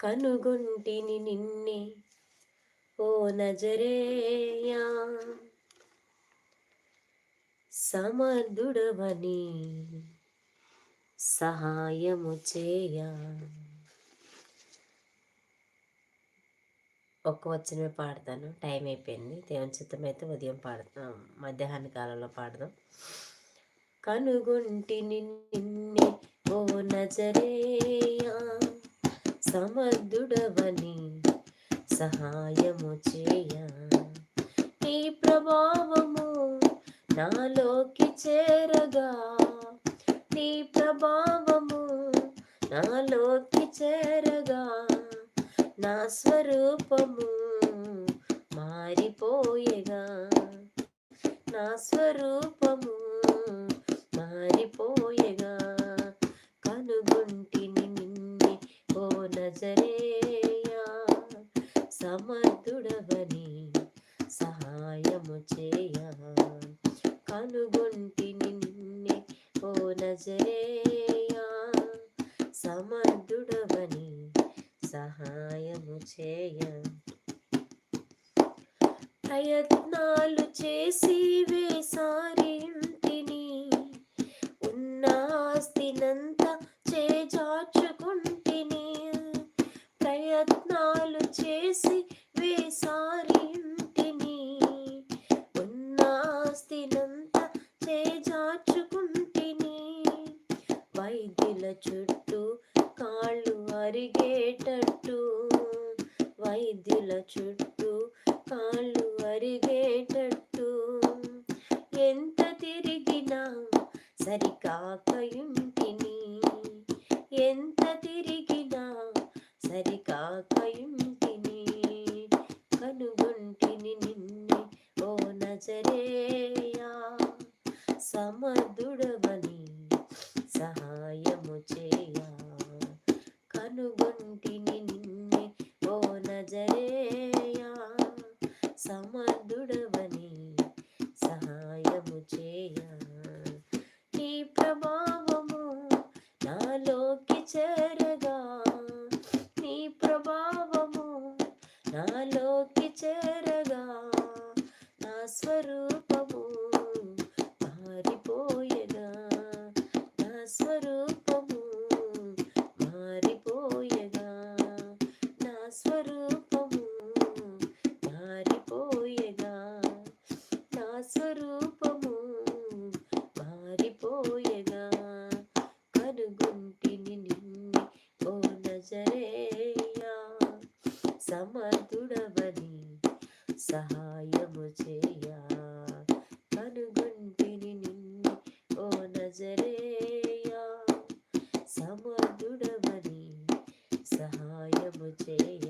కనుగొంటిని నిన్నే ఓ నజరేయా, సమర్థుడవని సహాయము చేయ. ఒక్క వచనమే పాడతాను, టైం అయిపోయింది. దేవుని చిత్తమైతే ఉదయం పాడతాం, మధ్యాహ్న కాలంలో పాడదాం. కనుగొంటిని నిన్నే ఓ నజరేయా, సమర్థుడవని సహాయము చేయ. నీ ప్రభావము నాలోకి చేరగా, నీ ప్రభావము నాలోకి చేరగా, నా స్వరూపము మారిపోయేగా, నా స్వరూపము మారిపోయేగా. కనుగొంటిని నిన్నే ఓ నజరేయా, సమర్థుడవని సహాయము చేయ. కనుగొంటిని నిన్నే ఓ నజరేయా, సమర్థుడవని సహాయము చేయ. ప్రయత్నాలు చేసి వేసారింటిని, ఉన్న ఆస్తినంతా చేజార్చుకుంటిని. ప్రయత్నాలు చేసి వేసారింటిని, ఉన్న ఆస్తినంతా చేజార్చుకుంటిని. వైద్యుల చుట్టూ కాళ్ళు అరిగేటట్టు, వైద్యుల చుట్టూ కాళ్ళు అరిగేటట్టు, ఎంత తిరిగినా సరికాకయుంటిని, ఎంత తిరిగినా సరికాకయుంటిని. కనుగొంటిని నిన్నే ఓ నజరేయా, సమర్థుడవని సహాయము చేయ. కనుగొంటిని నిన్నే ఓ నజరేయా, సమర్థుడవని సహాయము చేయ. నీ ప్రభావము నాలోకి చేరగా, నీ ప్రభావము నాలోకి చేరగా, నా స్వరూపము మారిపోయేగా, నా స్వరూపము మారిపోయేగా, నా స్వరూపము మారిపోయేగా, నా స్వరూపము మారిపోయేగా. కనుగొంటిని నిన్నే ఓ నజరేయా, సమర్థుడవని సహాయము చేయ. కనుగొంటిని నిన్నే ఓ నజరేయా, సమర్థుడవని సహాయము చేయ.